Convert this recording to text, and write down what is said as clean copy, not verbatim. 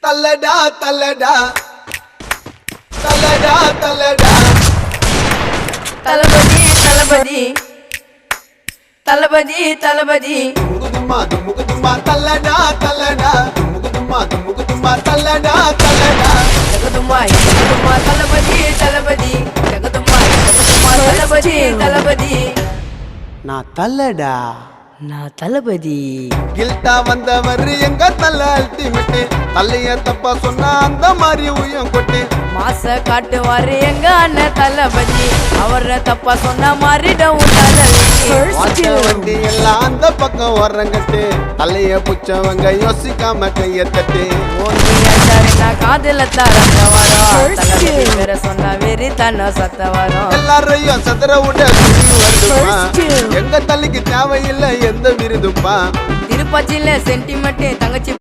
தல்லடா தல்லடா தல்லடா தல்லடா தளபதி தளபதி தளபதி தளபதி முகுதுமா தல்லடா தல்லடா முகுதுமா தல்லடா தல்லடா ஜெகதுமா ஜெகதுமா தளபதி தளபதி ஜெகதுமா ஜெகதுமா தளபதி தளபதி நான் தல்லடா நான் தளபதி கில்ட்டா வந்தவர் எங்க தல்ல அல்டிமேட் தல்லைய தப்பா சொன்னா அந்த மாதிரி உயம் கொட்டு மாச காட்டுவாரு எங்க அண்ணன் தளபதி அவர தப்பா சொன்ன மாறிடவும் தளபதி வண்டி எல்லாம் அந்த பக்கம் வர்றங்கட்டு தலைய புச்சவங்க யோசிக்காம கைய தட்டு நான் காதல தரத்த வரும் தளபதி பேர சொன்ன வெறி தன்ன சத்த வரும் எல்லாரையும் சதுர விட வருதுப்பா எங்க தள்ளிக்கு தேவையில்லை எந்த விருதுப்பா திருப்பச்சில சென்டிமெண்ட் தங்கச்சி